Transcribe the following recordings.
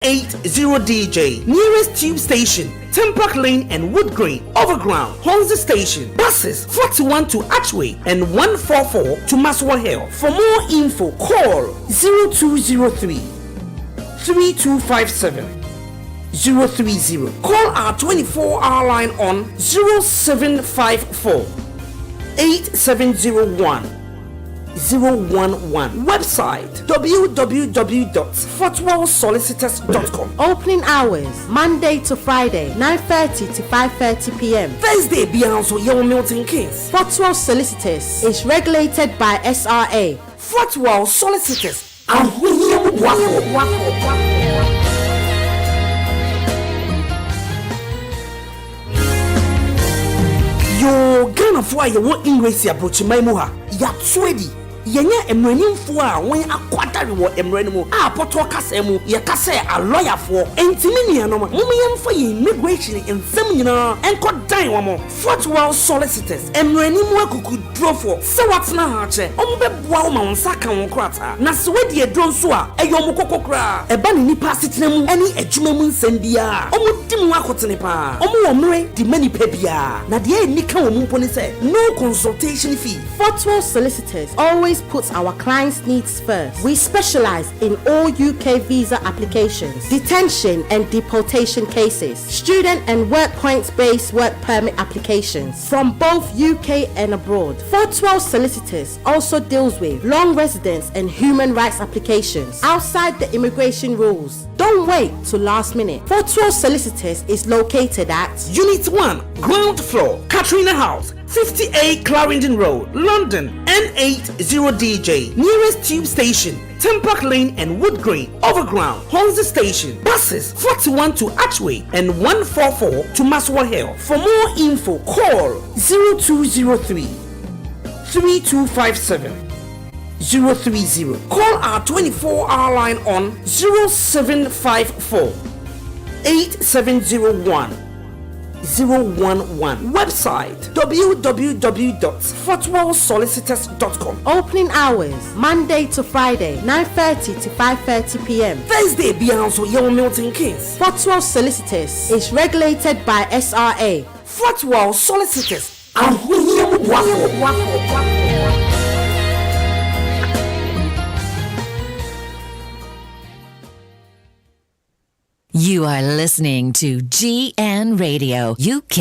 80DJ, nearest tube station, Tempark Lane and Wood Green, Overground, Hornsey Station, buses 41 to Archway and 144 to Maswell Hill. For more info, call 0203 3257 030. Call our 24-hour line on 0754 8701 011. Website www.fortwellsolicitors.com. Opening hours Monday to Friday 9:30 to 5:30 p.m. Thursday Beyonce Young Milton Keynes. Fortwell Solicitors is regulated by SRA. Fortwell Solicitors. Yo Ghana for you want English approach my moha. Ya sweady. Yenya emranimfo a won akwadare wo emranimu a poto kasa mu ye kasa a lawyer for entimi nuanom momyemfa ye immigration ensem nyina enko dan wo mo Fortwell Solicitors emranimu akuku drofo se watna ha che ombeboa wo ma wonsa kan wo krata na se wedi edron so a eyom kokokra eba ni nipa sitena mu ani adwuma mu nsem bia omudim akotene pa omo wo mre di mani pa bia na de enika wo mu mponi se no consultation fee. Fortwell Solicitors always puts our clients' needs first. We specialize in all UK visa applications, detention and deportation cases, student and work points-based work permit applications from both UK and abroad. Fortwell Solicitors also deals with long residence and human rights applications outside the immigration rules. Don't wait till last minute. Fortwell Solicitors is located at Unit 1, ground floor, Katrina House, 58 Clarendon Road, London, N80DJ, nearest tube station, Tempark Lane and Wood Green, Overground, Hornsey Station, buses 41 to Archway and 144 to Maswell Hill. For more info, call 0203 3257 030. Call our 24-hour line on 0754 8701 011. Website www.fortwellsolicitors.com. Opening hours Monday to Friday 9:30 to 5:30 p.m. Thursday Beyonce Young Milton Keynes. Fortwell Solicitors is regulated by SRA. Fortwell Solicitors. You are listening to GN Radio UK.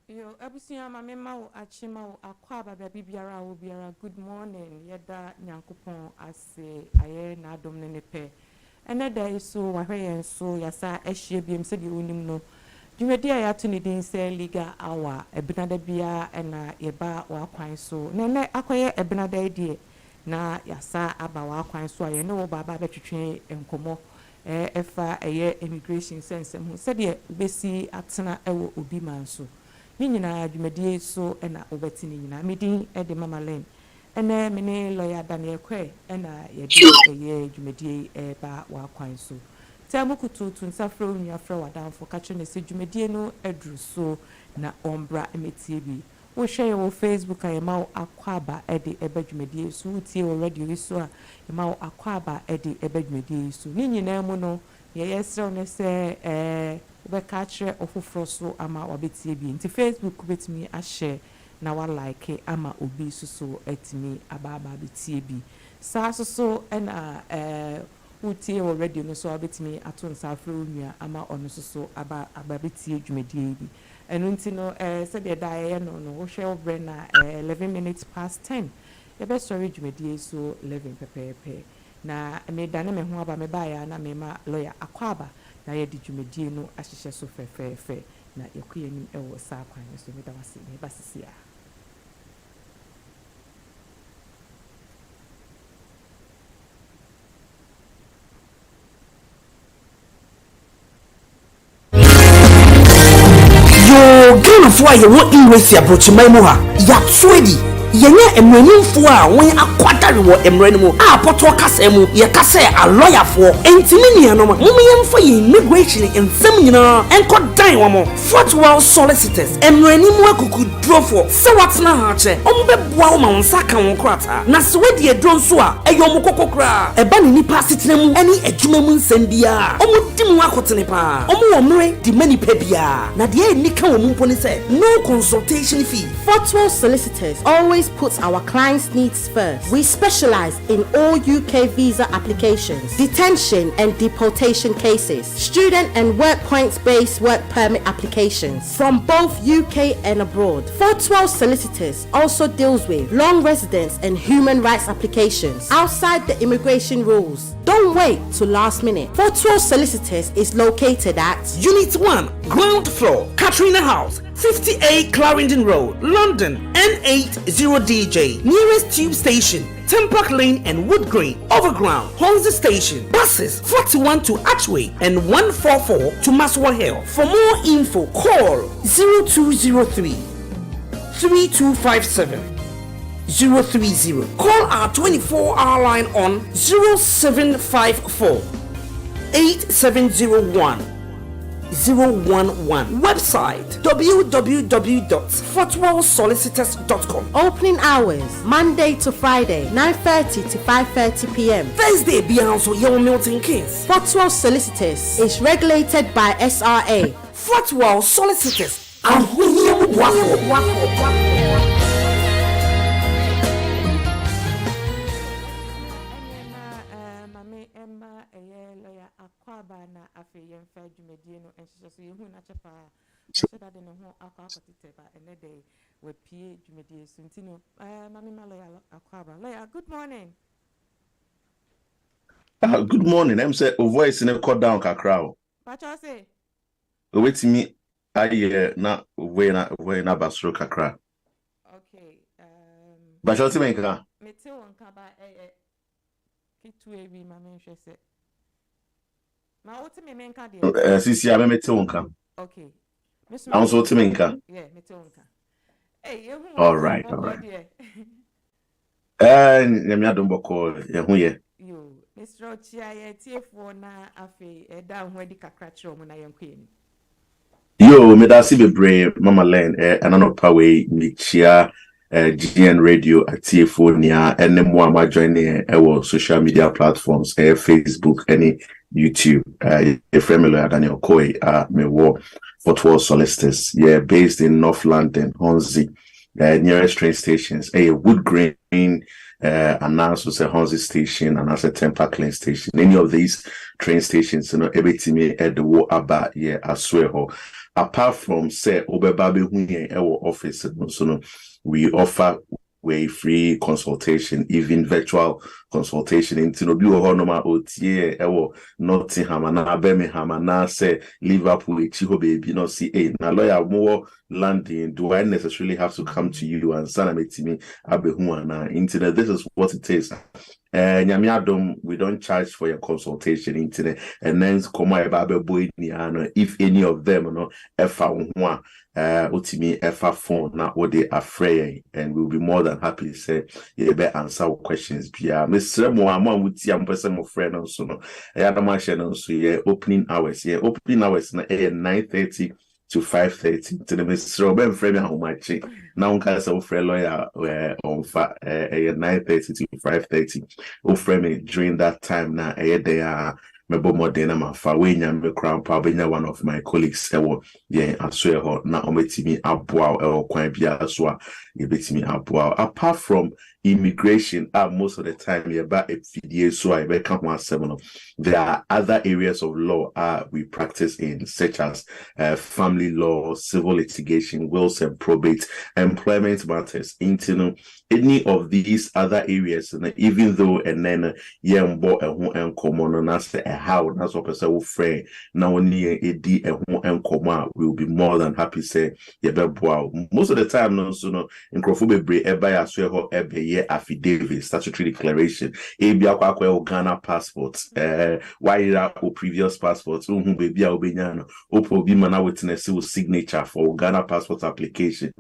Yo, abusia mama ma achima akwaba baby biara wo biara. Good morning. Yeda nyankopon ase aye na adom ne nepe. Ene da iso wahwe so yasa ehye biem se de onim no. Dwumedi aya to ne din se legal hour ebinada bia na yeba wa kwan so. Nene akoye ebinada die na yasa abawa kwan so aye ne wo baba betwetwe enkomo efa eye immigration sense hu se de besi atena ewo obi manso ni nyina dwumedie so na obeti ni nyina medin de mama len ene mene lawyer Daniel Kwe na ye eye dwumedie ba wa kwan so tamukutu tunsafro nuafra wadanfo kache ne se dwumedie no adru so na ombra emetie bi wo share wo Facebook ayema akwaba ede ebadwumedie so utie wo radio so a yema akwaba ede ebadwumedie so ni nyina mu no ye yesre ne se be kachre ofofro so ama wabetie bi nti Facebook betimi a share na wa like ama obi so etimi ababa betie bi sa so na utie wo radio no so abetimi atonsa afro nua ama ono so aba betie dwumedie bi enunti no said the die no wo share over na 11 minutes past 10 e be sorry dwumedie so 11 pepepe na me dane me ho aba me ba ya na me ma lawyer akwaba na ye di dwumedie no ahyehye so fefefe na yakuye nim e wo sa kwan so me da wase me ba sisia. Ghana for you want English approach my moha. Ya sweady. yenya emranimfo a won akwatare wo emranimu a poto kasa mu ye kasa a lawyer for entimi nuanom mumyemfa ye immigration ensem nyina enko dan wo mo Fortwell Solicitors emranimu akuku drofo se watna ha che ombeboa wo ma wonsa ka won krata na se wedi edro nso a eyom kokokra eba ni nipa setena mu ani adwuma mu nsem bia omudim akotene pa omu wo mre di mani pa bia na de enika wo mu mponi se no consultation fee. Fortwell Solicitors always puts our clients' needs first. We specialize in all UK visa applications, detention and deportation cases, student and work points-based work permit applications from both UK and abroad. Fortwell Solicitors also deals with long residence and human rights applications outside the immigration rules. Don't wait till last minute. Fortwell Solicitors is located at Unit 1, ground floor, Katrina House, 58 Clarendon Road, London, N80DJ. Nearest tube station, Tempark Lane and Wood Green. Overground, Hornsey Station. Buses 41 to Archway and 144 to Maswa Hill. For more info, call 0203 3257 030. Call our 24-hour line on 0754 8701 011. Website www.fortwellsolicitors.com. opening hours Monday to Friday 9:30 to 5:30 p.m. Thursday Beyonce Young Milton Keynes. Fortwell Solicitors is regulated by SRA. Fortwell Solicitors. na afi yemfa dwumadie no enhyeso yehu na chepa na de ne ho akwa ene de we pie dwumadie so ntino mami maloya akwaba lawyer good morning. Good morning. I'm say a voice in a cut down kakra. Pacha say Wait me I na we na basro kakra. Okay. Pacha say menka mete won ka ba kitu ewi mami nhwese ma wote me menka de sisi ame mete wonka. Okay. I'm so to menka. Yeah, mete wonka. Hey, you all right. Nyame adom boko ye hu ye. Yo, Mr. Ochia ye tiefo na afi eda ho adi kakra kire omo na yenkweni. Yo, me da si bebre mama len ananopa we me chia GN radio at TFONIA and then more my joining our social media platforms Facebook any YouTube a family Daniel Koi me war Fortwell Solicitors based in North London Hornsey nearest train stations Wood Green and also say Hornsey station and also Tempark Lane station any of these train stations everything me at the war about I swear apart from say obebabe hunye our office so we offer way free consultation, even virtual consultation. Into no be normal OTA ewo Nottingham na Birmingham na say Liverpool chiho baby no see na lawyer more landing. Do I necessarily have to come to you and sana me abehu na internet? This is what it is. Nyamiadom, we don't charge for your consultation internet and then come about boy if any of them no efa one ultimate efa phone now what they are free and we'll be more than happy to say you better answer questions bia Mr. Mohammed with your person of friend also no opening hours na 9:30 to 5:30 to the Mr. Robin frame how much now can say friend lawyer on 9:30 to 5:30 o frame during that time na they are mebo modena ma fa we nya me crown pa be one of my colleagues ewo aswe ho na ometimi aboa kwan bia so a ye betimi aboa apart from immigration most of the time about FDA so I be come 17 there are other areas of law we practice in such as family law, civil litigation, wills and probate, employment matters, internal any of these other areas and even though and then yembo and common and as how that's what person will frame now only a d and comma will be more than happy say most of the time no so no in crofube bre eba ya so ebe ye affidavit, statutory declaration, ebi akwa Ghana passport, why o previous passport, baby obenyano, obi mana witness signature for Ghana passport application,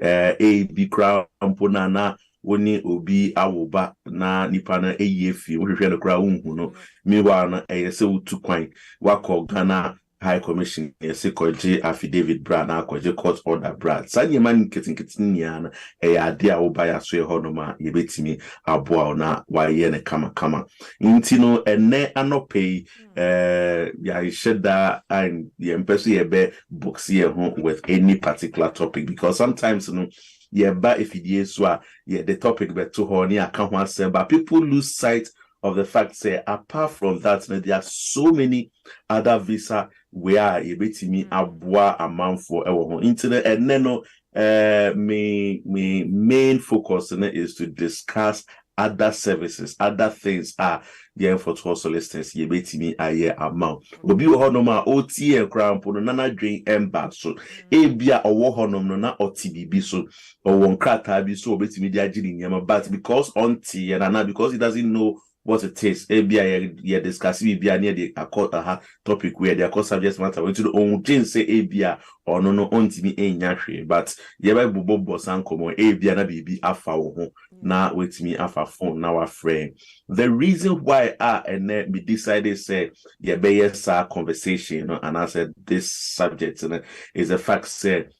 ebi crown ponana. Woni obi awoba na nipa na eyefi wohwehwe no kra unhu no meanwhile na eyese utu kwan wako Ghana High Commission yese koje affidavit bra na koje court order bra sanye man ketinketin nia na ade a woba ya so ho no ma yebetimi aboa na waye ne kama nti no ene anopei ya sheda and ye mpese ye be box ye ho with any particular topic because sometimes no but if it is so the topic but too horny I can't say but people lose sight of the fact say apart from that there are so many other visa where you bet me abwa amount for our internet and then me main focus in it is to discuss other services, other things are Fortwell Solicitors, ye bet me a year amount. Obi honoma OT and crown pono nana drain emba so ebia or honum na OTBB so or one crata be so bet me the but because auntie and because he doesn't know what it is, ABI ye discuss be near the topic where the subject matter went to the own thing say ABI or no auntie me ain't but ye by bobo sankomo ABI na bibi afa wo na with me afa phone now a friend. The reason why and then me decided say ye be a conversation and I said this subject is a fact said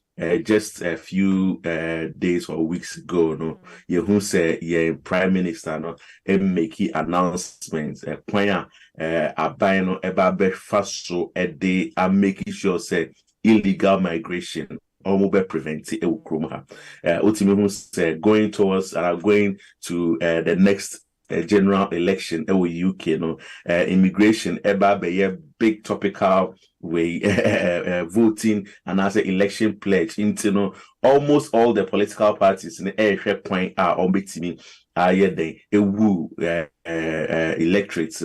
just a few days or weeks ago, no, you who say Prime Minister no make announcements point buying no eba fast so they are making sure say illegal migration almost prevent it ultimately who say going towards going to the next general election UK no immigration eba be a big topical way voting and as an election pledge into no almost all the political parties in the air point are on between electorates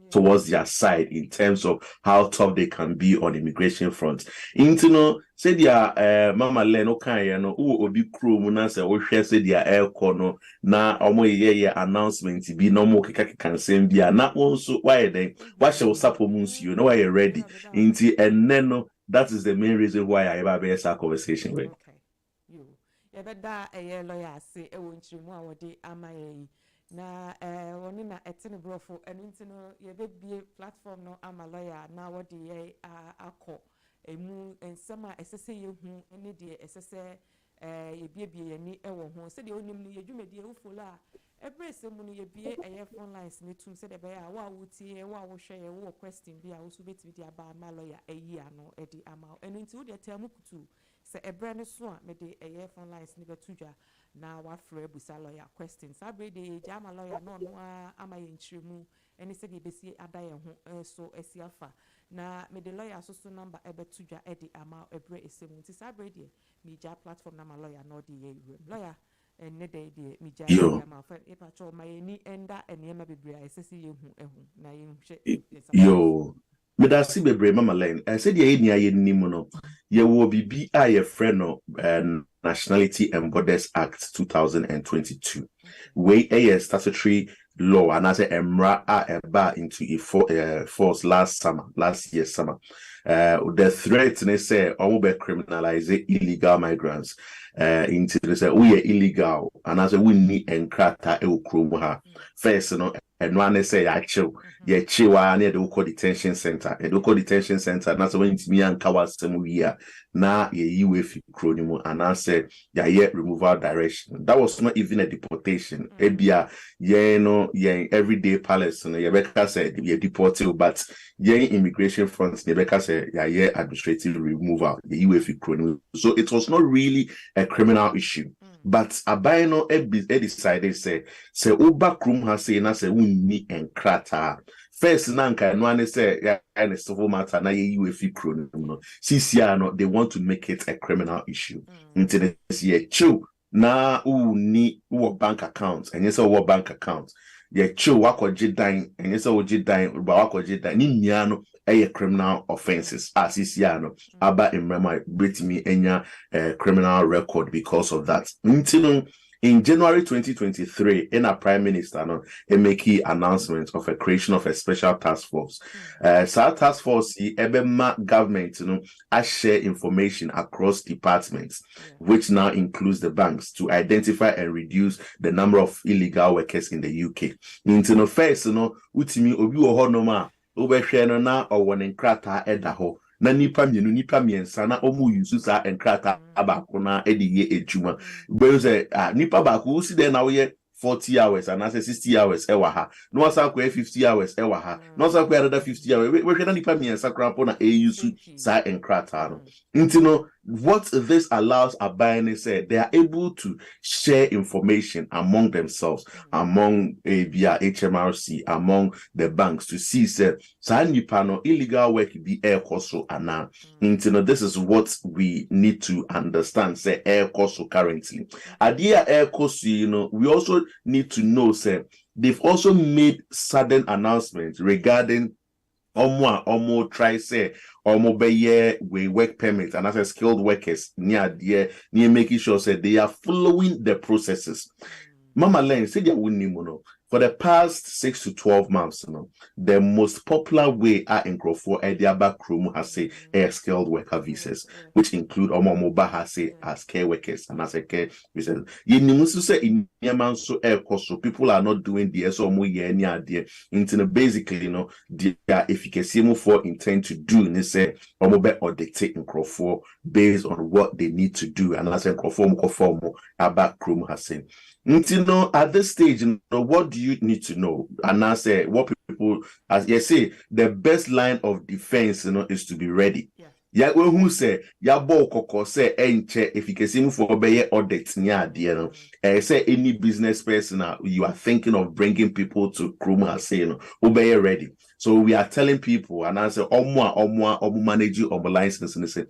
towards their side in terms of how tough they can be on immigration front. Into no say their mama Len okay no obi crew muna say o hwe say their air corner na omo ye announcement be no more can send be na also why then what shall supplements you know why you're ready into and then that is the main reason why I ever be a conversation with. Okay. You better a lawyer say e won chiri mu a wode ama yi na woni na etene brofo enu ntino ye be platform no ama lawyer na wode ye akọ emu ensema esese ye hu ene de esese ye biebie ni ewo ho se de onim no ye dwumedie wo follow a ebrese mu no ye bie phone lines ne tum se de be a wa wutie wa wo hwe ye wo question bi a wo so betimi de aba ama lawyer eyi ano e de ama enu nti wo de temu kutu se ebre ne so a me de phone lines ne betudwa na wa frɛ busa lawyer questions abre de jama lawyer no ama ye nchiremu ene se de besi ada ye ho so asiafa na me de lawyer so number ebetudwa e de ama ebre esemu nti sabre de me ja platform na ma lawyer no de ye lawyer ene de me ja ama fa e pa cho ma ye ni enda ene ma bebre a esese ye hu na ye hwe yo me da si bebre mama len said ye ni aye ni mu no ye wo bibi a ye friend no Nationality and Borders Act 2022 where a statutory law and as a emra eba into force last year summer the threat they say almost criminalize illegal migrants into they say we are illegal and as a we need enkrata e first and one say actual yeah chiwa near the local detention center and that's when it's me and kawasemu here na ye UF acronym and I said yeah removal direction that was not even a deportation ebia everyday palace no Rebecca said you deported but immigration front Rebecca said yeah administrative removal the UF acronym so it was not really a criminal issue but abayno decided say uba krum has say na say unni enkrata first nanka no ane say and civil matter na ye UF acronym no CCR no they want to make it a criminal issue until this year chu na unni bank account and yes bank account ye chu wakoje dan and yes oje dan ba wakoje dan ni nia no criminal offenses as CCR no aba emrema betimi enya criminal record because of that until In January 2023, in a Prime Minister no, a make announcement of a creation of a special task force. So task force ebema government I share information across departments, which now includes the banks, to identify and reduce the number of illegal workers in the UK. Into no first, utimi obi wo honoma obehwe no na owone nkrata edaho. Na nipa miensa na omu yusu sa enkrata abako na ediye ejuma. But say nipa baako si there na we 40 hours and I say 60 hours ewa ha. No asa ko 50 hours ewa ha. No asa ko another 50 hours. We hwe na nipa miensa krapo na yusu sa enkrata no. Intino what this allows Abayane said, they are able to share information among themselves, among via HMRC, among the banks to see say no illegal work be air coso ana. This is what we need to understand. Say air coso currently. Adia air coso, we also need to know say they've also made sudden announcements regarding Omo try say Omo be we work permit and as a skilled workers near making sure say they are following the processes. Mama Len said for the past 6 to 12 months, the most popular way in Crawford Ediaba Krum has say air skilled worker visas, which include Omoba has say as care workers and as a care visas. Yenimusu say in Yaman so air cost, so people are not doing the SOMO any idea into basically their efficacy for intend to do and they say Omobe or dictate in Crawford based on what they need to do and as a Crawford Abba Krum has said. At this stage, what do you need to know? And I say what people, as you say, the best line of defense, is to be ready. Yeah, who say bo koko say enche if you can see for obey audit near say any business person you are thinking of bringing people to Kruma say obey ready. So we are telling people and I say omu manage your license and they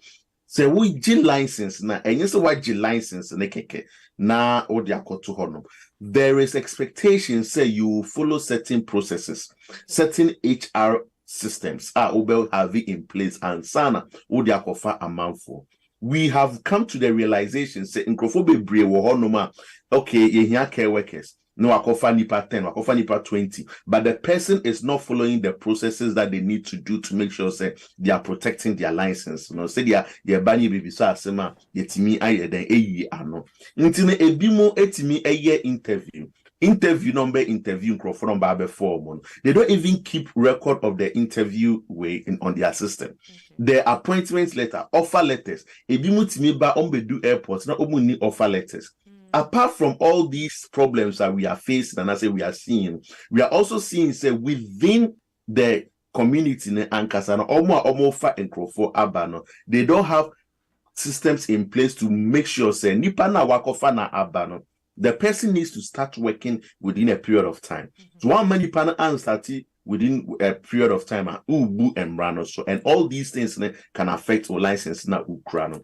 say we G license na and you say what G license na keke na odiakoto hono. There is expectation say you follow certain processes, certain HR systems will have it in place and sana odiakofa amount for. We have come to the realization say incrophobia bre wo honoma okay ye care workers. No, akofa nipa 10, akofa nipa 20. But the person is not following the processes that they need to do to make sure say they are protecting their license. Say they are banning baby so asema yetimi aye den eyi ano. Ntine ebimo etimi eye interview. Interview number interview from Barber form. They don't even keep record of the interview way on their system. The appointment letter, offer letters. Ebimo timi ba ombedu airports na omuni offer letters. Apart from all these problems that we are facing and I say we are seeing, we are also seeing say within the community and Kasana Omo and Crawford Abano, they don't have systems in place to make sure say nipa na wakofana Abano. The person needs to start working within a period of time. So one many panel and start within a period of time ubu and rano so and all these things can affect our license na ukrano.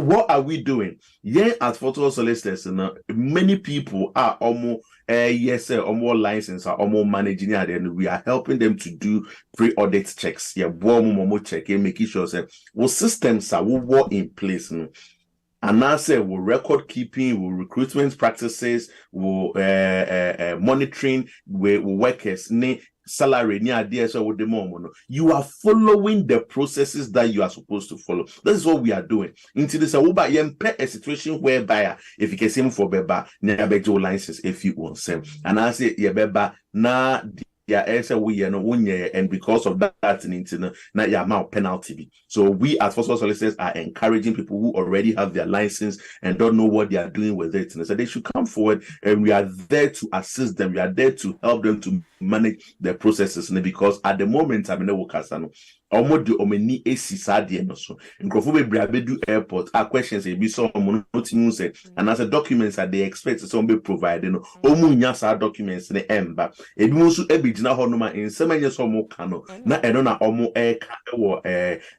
What are we doing? Yeah, at Fortwell Solicitors, many people are almost almost license are almost managing it, and we are helping them to do pre-audit checks. Yeah, momo check and making sure that what systems are what in place. And now say we'll record keeping, we'll recruitment practices, we'll monitoring, we'll workers, salary near DSO with the moment. You are following the processes that you are supposed to follow. This is what we are doing. Until this a situation whereby if you can see for beba, never your license if you want some. And I say yeah beba na and because of that na your amount penalty. So we as Fortwell Solicitors are encouraging people who already have their license and don't know what they are doing with it. So they should come forward and we are there to assist them. We are there to help them to manage their processes because at the moment almost do omeni esi sadie no so nkrofo be do airport a questions e be so nothing say and as a documents that they expect some be provided no omu nya sa documents ne emba e bi mo so e be gina ho no ma ensem anya so mo ka no na eno na omo ka wo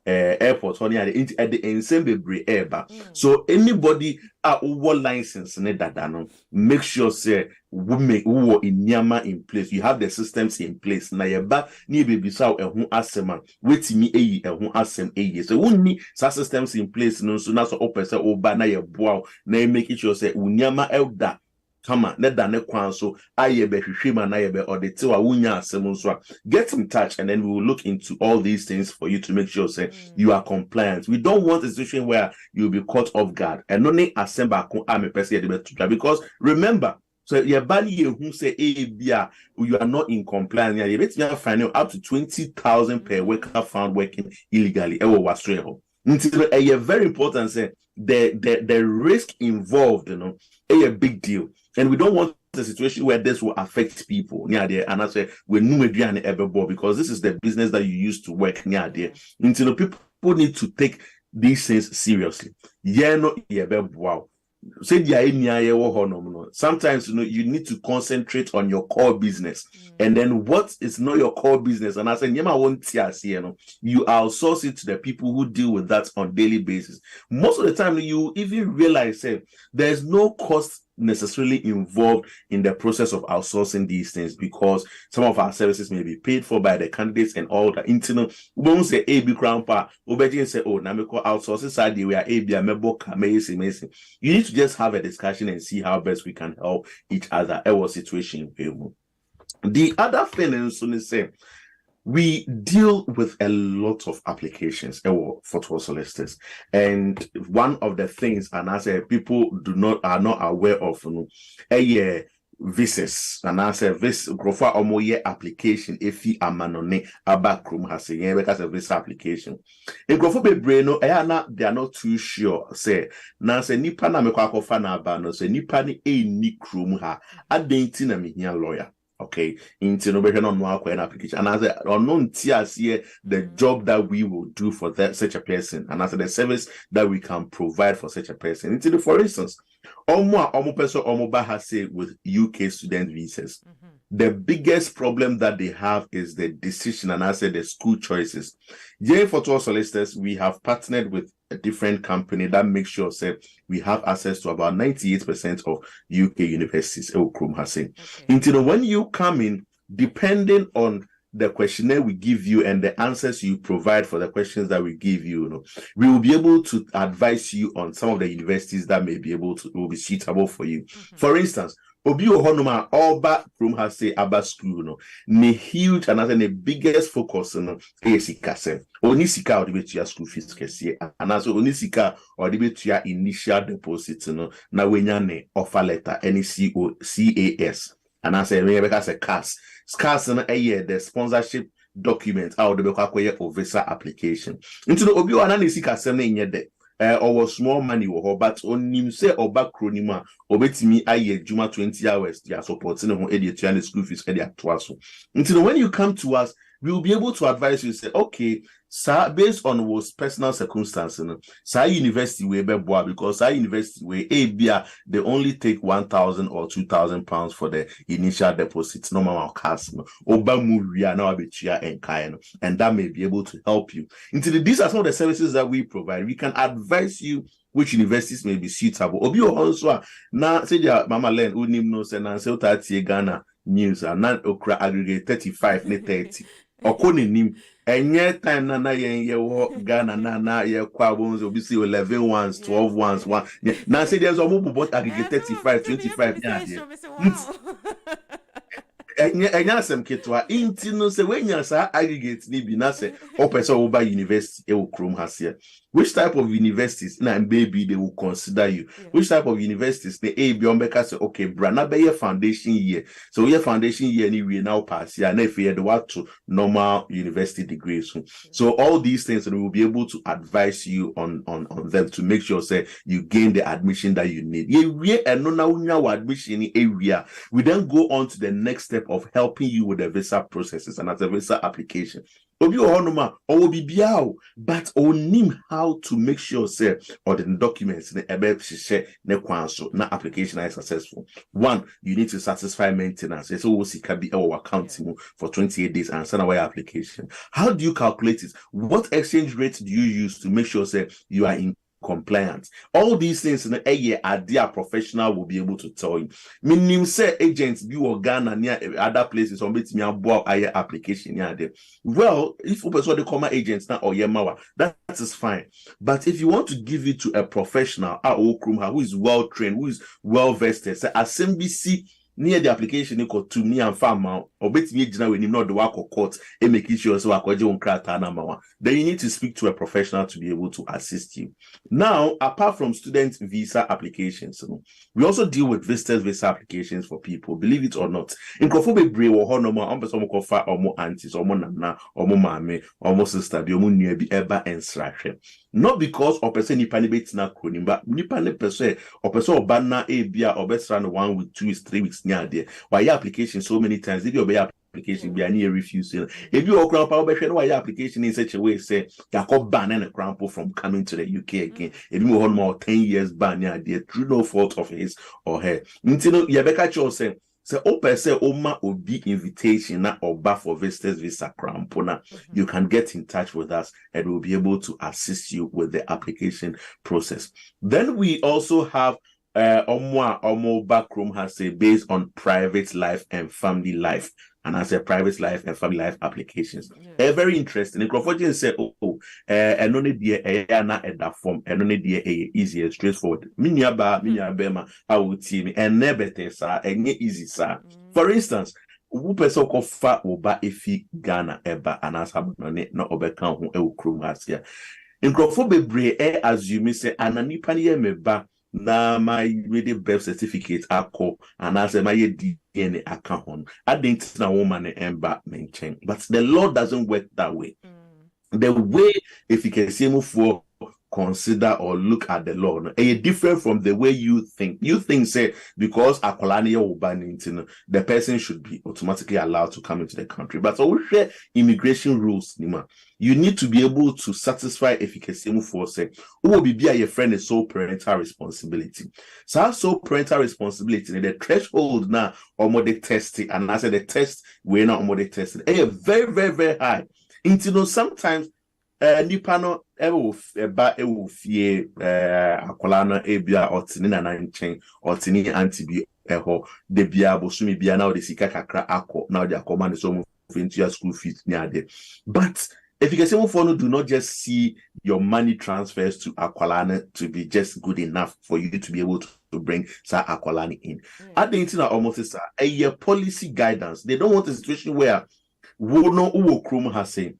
airport ho ne ade ensem be bre eba. So anybody over license ne dada no, make sure say we make in nyama in place. You have the systems in place. Na yeba ni baby saw ehun asema wait me ehun asem so we need systems in place no so na so opese oba na ye boa na make sure say unyama elda Kama ne da ne kwan so aye be hwehwema na ye be odete wa wunya asem so get in touch and then we will look into all these things for you to make sure say you are compliant. We don't want a situation where you'll be caught off guard and only assemble am person because remember so your body who say bia you are not in compliance you bet you find up to 20,000 per worker found working illegally until very important say the risk involved a big deal. And we don't want a situation where this will affect people near there. And I say we're no because this is the business that you use to work near there. Until people need to take these things seriously. Wow. Sometimes you need to concentrate on your core business, and then what is not your core business. And I say you outsource it to the people who deal with that on daily basis. Most of the time, you even realize there's no cost necessarily involved in the process of outsourcing these things because some of our services may be paid for by the candidates and all that. Internal, we won't say AB grandpa, we say, oh, Namiko outsources side we are AB amazing. You need to just have a discussion and see how best we can help each other. Our situation. The other thing is say we deal with a lot of applications for Fortwell Solicitors, and one of the things, and I say people are not aware of, visas, and I say this grofa omoye application if he amanone abakrum has a because of this application. A grofo be braino, they are not too sure. Say na say nipa na mekwa kofa na abano, say nipa ni ni krum ha adenti na me lawyer. Okay, into an application, and as unknown the job that we will do for such a person, and as the service that we can provide for such a person. Into for instance, with UK student visas. The biggest problem that they have is the decision, and I said the school choices. Here for Fortwell Solicitors, we have partnered with a different company that makes sure we have access to about 98% of UK universities. Until when you come in, depending on the questionnaire we give you and the answers you provide for the questions that we give you, we will be able to advise you on some of the universities that will be suitable for you. For instance, Obi Ohonoma Oba from has say Aba school ne huge and the biggest focus sika se onisika or the your school fees kesi and also onisika or the your initial deposit na wenya ne offer letter CAS and I say we because a CAS na the sponsorship document out the or visa application into the Obi Ohana sika se na nyede or small money but on him say or back cronima or bet me aye juma 20 hours they are supporting on the school fees until when you come to us we will be able to advise you say okay sir based on was personal circumstances sir university way because our university way they only take 1,000 or 2,000 pounds for the initial deposit normal cash and that may be able to help you until these are some of the services that we provide. We can advise you which universities may be suitable. Obi also na say mama Len unim no say na say utati Ghana news and nan okra aggregate 35 ne 30 okoni nim enye time na ye wo Ghana na ye kwa bonzo obi see 11 ones 12 ones one na say there's almost about aggregate 35 25 yeah enya sem ketwa inti no se wenya sa aggregate ni bi na se opesa over university e wo krom hasia. Which type of universities na baby they will consider you? Which type of universities they be on say okay brana be your foundation year. So your foundation year anyway now pass here and if you the what to normal university degrees. So all these things we will be able to advise you on them to make sure say you gain the admission that you need. Admission area. We then go on to the next step of helping you with the visa processes and as a visa application. Obi ohonoma or be biao, but onim how to make sure say or the documents ne na application is successful. One, you need to satisfy maintenance. So we can be our accounting for 28 days and send away application. How do you calculate it? What exchange rate do you use to make sure say you are in compliant. All these things in a year a dear professional will be able to tell you. Meaning say agents be Ghana near other places on bit me about higher application there. Well, if you person the common agents now or yemawa, that is fine. But if you want to give it to a professional, who is well trained, who is well vested, say SMBC near the application equal to me and farmer or bet me when you know the work of court and make sure so then you need to speak to a professional to be able to assist you. Now, apart from student visa applications, we also deal with visitors visa applications for people, believe it or not. In Kofobe Bre or Honoma, person kofa or more aunties or more nana or more mame or more sister be near be eba and srache. Not because or person nipa bit na kronim, but nipa ne person or person or banna a bia or best run 1 week, 2 weeks, 3 weeks near there. Why your application so many times? If you obey application be any refusal. If you okra power be why your application in such a way say you can ban and a crample from coming to the UK again. If you want more 10 years ban near there through no fault of his or her. Until you be catch yourself. So, say Oma Obi invitation na oba for visitors visa crampona. You can get in touch with us and we'll be able to assist you with the application process. Then we also have Omo backroom has say based on private life and family life. And as a private life and family life applications. Very interesting. Microphone say, and only dear na at that form, and only dear easy and straightforward. Minya bema, I would see me, and never sir, and easy, sir. For instance, who person ko fa oba efi Ghana eba and as have no obekan who krum has here. Microphone be assume say, ananipa ye meba. Na my really birth certificate ako and as my DNA account. I didn't know woman ember mention, but the law doesn't work that way. The way if you can see move for consider or look at the law, different from the way you think. You think say because akolani ubanintin, the person should be automatically allowed to come into the country. But we share immigration rules, Nima. You need to be able to satisfy efficacy for say who will be your friend is sole parental responsibility. So sole parental responsibility, the threshold now or more the testing, and I said the test we're not more the testing. Very, very, very high. Until sometimes nipano ewo fie akolana ebia otini na nchen otini antibi eho de bia bosumi bia na de sika kakra akọ na de akoma so move into your school fees near there. But if you can say for no, do not just see your money transfers to Akwalana to be just good enough for you to be able to bring Sir Akwalani in. I think it's almost a policy guidance. They don't want a situation where wono uwo krum has say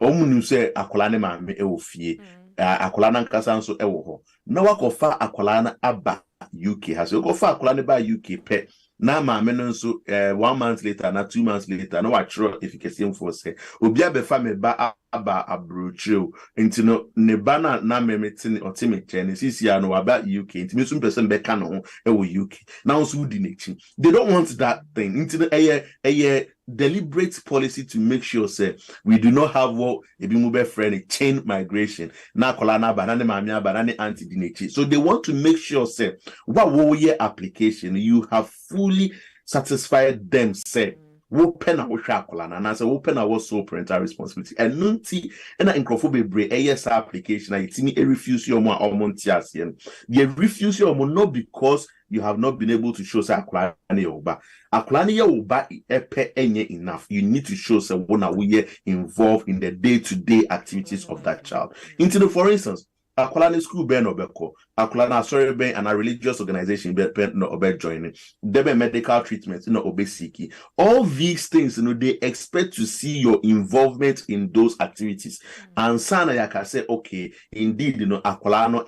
omunu say Akwalane ma me e ofie Akwalana nkasa nso e wo ho na wakofa Akwalana aba UK has go for Akwalane ba UK pe na maame no nso 1 month later na 2 months later na watro efficacy for say obi abefa me ba aba abrochiro intino ne bana na memetini otime chene sisi ya no aba UK intimi some person be ka no ho e wo UK na nso di nechi. They don't want that thing intino a deliberate policy to make sure say we do not have what ebi mu be friend chain migration na kola na ba na ne maame aba na ne anti di nechi. So they want to make sure say what wo ye application you have fully satisfied them say open a akola na say open a sole parental responsibility and nunti na nkrofo bebre yes application na itimi refuse your mo omontias yen they refuse your mo not because you have not been able to show say akola na oba epe enye enough. You need to show say wona we involved in the day-to-day activities of that child. Into the, for instance, Akwalani school ben obeko, Akwalana sorry ben and a religious organization ben no obe joining, debe medical treatment no obe siki. All these things, they expect to see your involvement in those activities. And sana yaka say, okay, indeed, Akwalano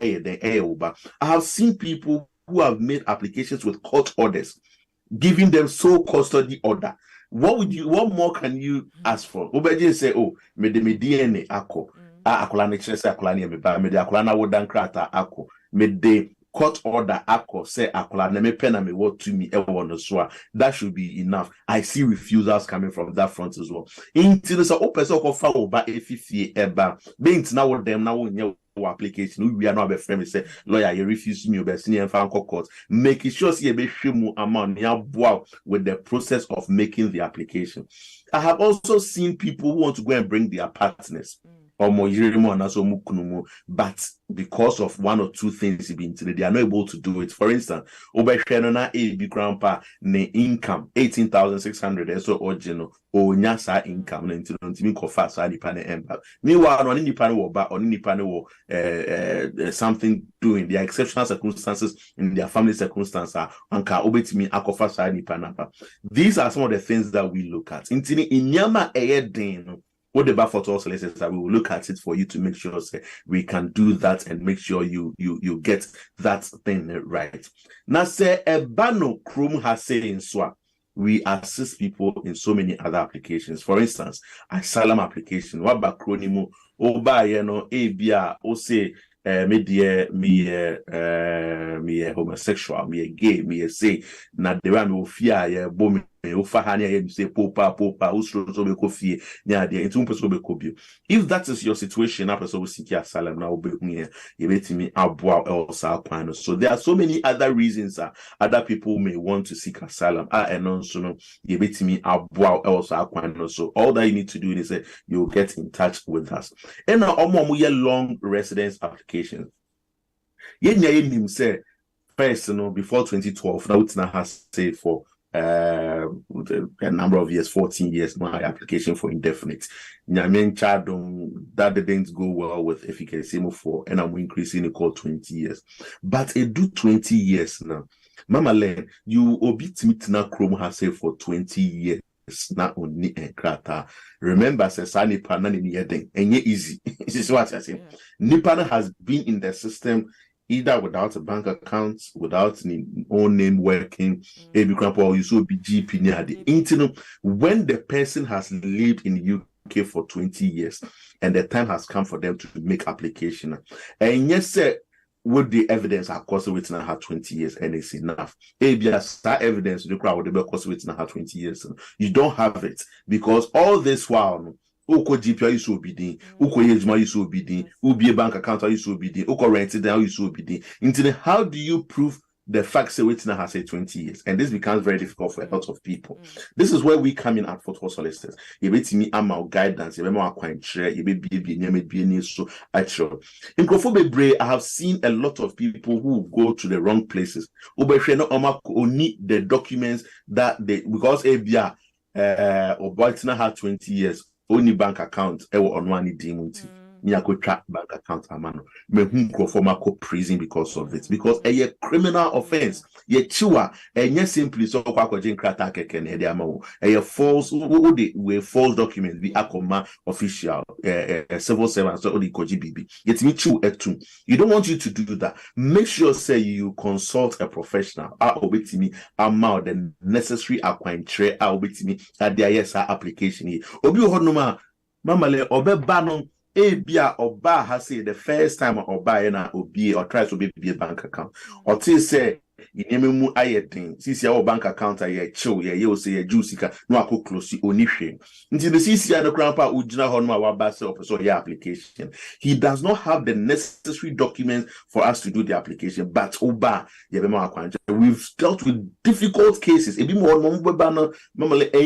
oba. I have seen people who have made applications with court orders, giving them sole custody order. What more can you ask for? Obeje say, oh, me de me DNA ako. Akolana chese akolani me ba me de akolana wodan krata ako me de court order ako say akolana me pen me what to me ewo no so that should be enough. I see refusals coming from that front as well. Until so person ko fa oba efifie eba be ntina wo dem na wo nye application we are not be friend say lawyer you refuse me obe senior fan court make sure say you be hwemu amount ya boa with the process of making the application. I have also seen people who want to go and bring their partners. omo yirimo and also mukunumu, but because of one or two things they are not able to do it. For instance, obeshwenona AB grandpa ne income 18,600 so original or nyasa income into kofa sa nipa ne emba. Meanwhile, on nipa ne wo ba on nipa ne wo something doing their exceptional circumstances in their family circumstances anka obetimi akofa sa nipa napa. These are some of the things that we look at. Intini inyama eyedin. What the Fortwell Solicitors that we will look at it for you to make sure we can do that and make sure you get that thing right. Now say Ebano Chrome has said in SWA, we assist people in so many other applications. For instance, asylum application, what backronimo, oba abia, o say me homosexual, me gay, me say, na the one who fear bombing. If that is your situation, asylum now so there are so many other reasons other people may want to seek asylum. So all that you need to do is you get in touch with us. And now long residence applications. First, before 2012, now it's not has say for a number of years, 14 years, my application for indefinite. That didn't go well with efficacy for, and I'm increasing it called 20 years. But it do 20 years now. Mama Len, you obit me na Chrome has said for 20 years. Not only a crata. Remember, says Nipana ni yeding, and ye easy. This is what I say. Nipana has been in the system either without a bank account, without own name working, you so be GP near the internet. When the person has lived in the UK for 20 years and the time has come for them to make application, and yes, sir, with the evidence of course waiting her 20 years and it's enough. That evidence the crowd would be course waiting her 20 years. You don't have it because all this while Uko GPI you so be Uko Yejma you so be Ubi bank account you so be Uko rented down you so be how do you prove the fact that waiting has say 20 years? And this becomes very difficult for a lot of people. This is where we come in at Fortwell Solicitors. You bet me our guidance, you remember quite share, you be so actual. In Kofobe, I have seen a lot of people who go to the wrong places. Only the documents that they because ABA or Boytina had 20 years. Only bank account on one dimunti. Nyako trap bank account amano. Me for prison because of it. Because a criminal offense. Ye chiwa ye simply so kwa krata keken ede amawo. A false we false document be akoma official civil servant so odi koji bibi. Yet me chu etu. You don't want you to do that. Make sure say you consult a professional. Obetimi amount the necessary acquaintance obetimi that there yes application here. Obi honoma mama le obe banon Bia Oba has said the first time Oba na Obi or tries to be a bank account. Or till say Inemu Ayedin, CC our bank account I chill, you say a juicy no ako close onishin. Until the CC the grandpa Ujina Honma Wabasa officer your application. He does not have the necessary documents for us to do the application, but Oba we've dealt with difficult cases. A bit more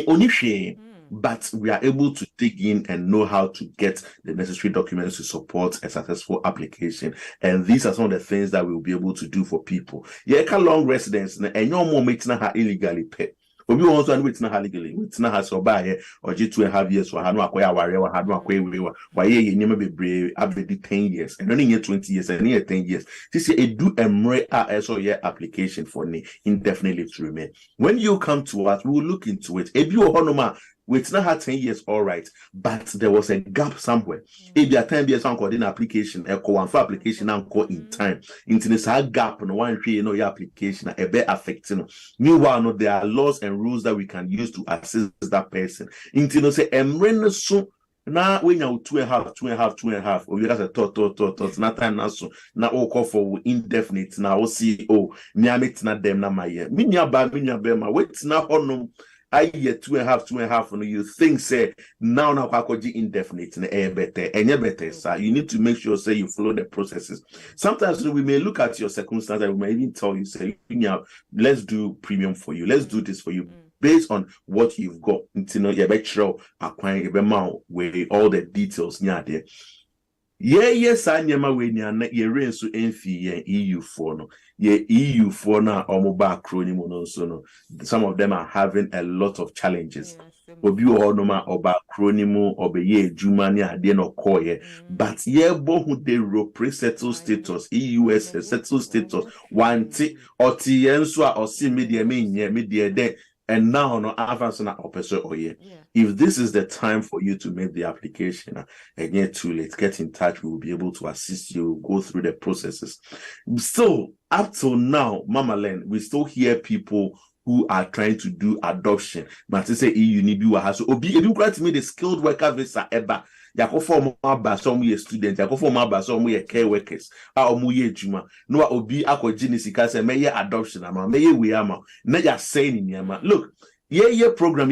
onishin. But we are able to dig in and know how to get the necessary documents to support a successful application. And these are some of the things that we will be able to do for people. Yeah, long residence and no more making her illegally pay. Obi wants to wait na legally, wait na has obaye or 2.5 years or hanu akwaya ware or hanu akwaye why ye nyema bebre abedi 10 years and only 20 years and near 10 years. This year do emre so year application for indefinite leave to remain. When you come to us, we will look into it. If you honoma wait not had 10 years, all right, but there was a gap somewhere. If you are 10 years on in application, one for application and call in time. Into this gap no one your application a bit affecting. Meanwhile, no, there are laws and rules that we can use to assist that person. Into say emre so now when you 2.5, or you guys a thought, not time now so now all call for indefinite now see me not them na my year. Minya bema wait now on I get 2.5 and you think say now indefinite better so you need to make sure say you follow the processes. Sometimes we may look at your circumstances and we may even tell you say let's do premium for you, let's do this for you. based on what you've got, you bet sure acquiring with all the details near there. Yes, I never win your rain so enfi EU for no. Ye EU for now or back acronym so no. Some of them are having a lot of challenges. Obi or no ma oba acronym or be ye Jumania de no koye. But ye bohu de repre settled status, EUS settled status, one t or tienswa or see media media de. And now, no advance on officer or yeah. If this is the time for you to make the application, again, too late, get in touch. We will be able to assist you, go through the processes. So, up till now, Mama Len, we still hear people who are trying to do adoption. But they say, you need to have so, if you grant me the skilled worker visa ever. Yako form aba some ye students, yako form aba some ye care workers, ye juma. No obi ako jinisika se meye adoption ama meye we ama. Na ya saying in yama. Look, ye program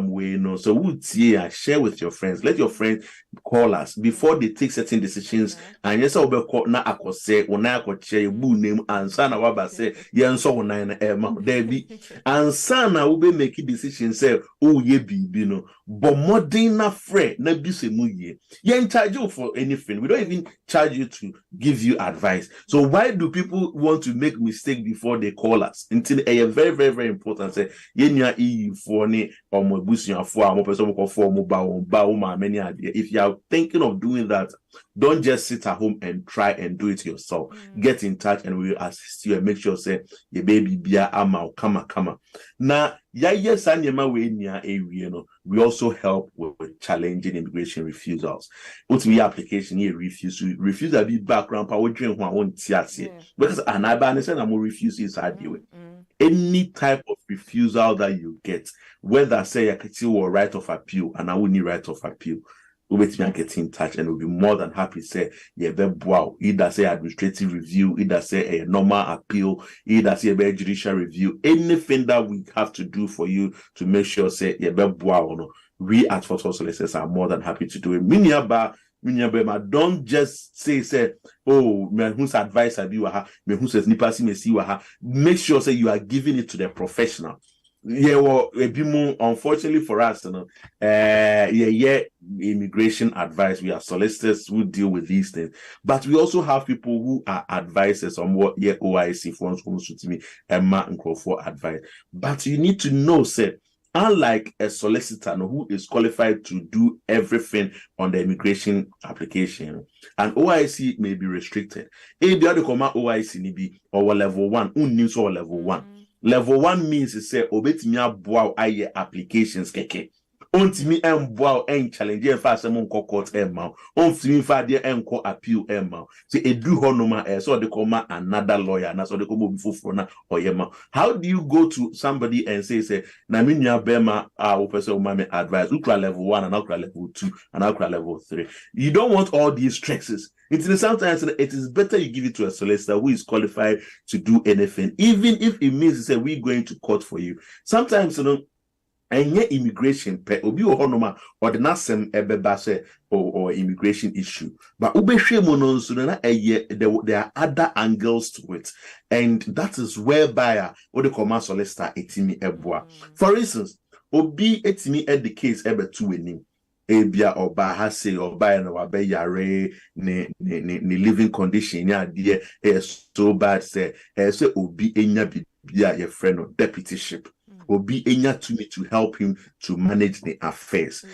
we no. So would share with your friends. Let your friends call us before they take certain decisions. And yes, I'll be called na ako say una ako share bu name and sana waba say yen so una na there be and sana will be making decisions say oh ye be no. But modern na friend na bise mu ye. Yen charge you for anything. We don't even charge you to give you advice. So why do people want to make mistake before they call us? Until a very, very, very important say yen EU for ni or mo busu for mo person ko for mo ba many idea. If you are thinking of doing that, don't just sit at home and try and do it yourself. Get in touch and we will assist you and make sure say your baby bia ama kama. Now, yes, we also help with challenging immigration refusals. What's the application here? Refuse a bit background power dream who I want to because an I'm refuse is hard. Any type of refusal that you get, whether say I could see or right of appeal, and I will need right of appeal. We'll get in touch and we'll be more than happy to say, wow, either say administrative review, either say a normal appeal, either say a judicial review, anything that we have to do for you to make sure say, wow, no, we at Fortwell Solicitors are more than happy to do it. Don't just say, oh, man, whose advice have you, me who says nipasi me see make sure say you are giving it to the professional. Yeah, well, unfortunately for us, immigration advice. We are solicitors who deal with these things, but we also have people who are advisors on what OIC forms to me Emma and for advice. But you need to know, say, unlike a solicitor who is qualified to do everything on the immigration application, and OIC may be restricted. If the other OIC be or level 1, news or level 1. Level 1 means it say obetimi aboa aye applications keke. Ontimi emboa en challenge e fa asem nko court emma. Ontimi fa de enko appeal emma. So edu honoma so they come another lawyer na so they come before na oyema. How do you go to somebody and say na me nua bema o person o me advice ukra level 1 and ukra level 2 and ukra level 3. You don't want all these stresses. Sometimes it is better you give it to a solicitor who is qualified to do anything, even if it means say we're going to court for you. Sometimes and yet immigration obi honoma or the nasem ebeba or immigration issue. But there are other angles to it, and that is whereby what the commerce solicitor etimi eboa. For instance, obi etimi the case ebe two winning. Ebia oba hase oba na wabe yare ne living condition ya dear so bad say obi enya bibia your friend or deputyship obi enya to me to help him to manage the affairs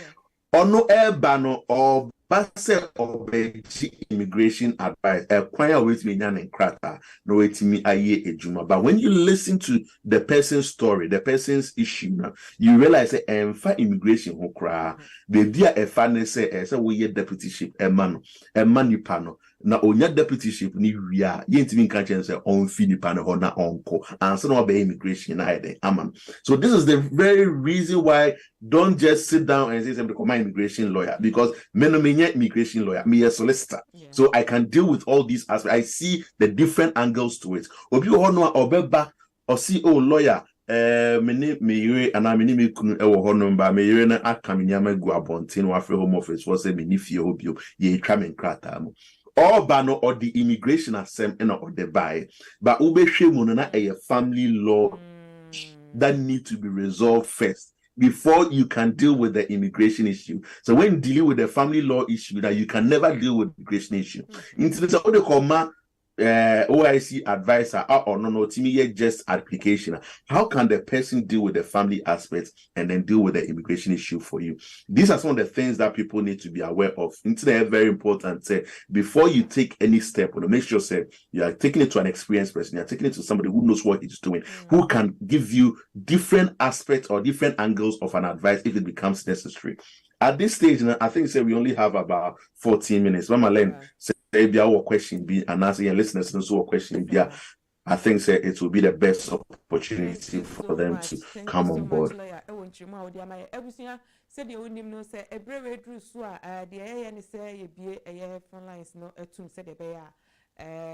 ono ebano or base obeji immigration advice kwanya wait me nyan nkrata no wait me aye ejuma. But when you listen to the person's story, the person's issue now, you realize for immigration who cry baby a fan say we deputyship man you pano na onya deputyship ni wia yentimi nka chen say on fi nipa na na onko and so no be immigration na ide aman. So this is the very reason why don't just sit down and say I'm the immigration lawyer, because immigration lawyer, me a solicitor, so I can deal with all these aspects. I see the different angles to it. Obi hono obeba or see lawyer me and I me kunu e wo hono mba me na aka me nyama gu abontin wa free home office for say me ni fie obio ye twa me nkrata mo or bano or the immigration assem or the buy but ube mu na a family law that need to be resolved first before you can deal with the immigration issue. So when dealing with the family law issue, that you can never deal with immigration issue. Into what they call OIC advisor or no Timmy just application. How can the person deal with the family aspects and then deal with the immigration issue for you? These are some of the things that people need to be aware of. It's very important. Before you take any step, make sure you are taking it to an experienced person. You are taking it to somebody who knows what he's doing, who can give you different aspects or different angles of an advice if it becomes necessary. At this stage, I think we only have about 14 minutes. Mama Len say our question be and answer your listeners also a question be. I think it will be the best opportunity for them to come on board. Said you wouldn't know say a brave drew swa the air say you be a phone lines no a tune said a bear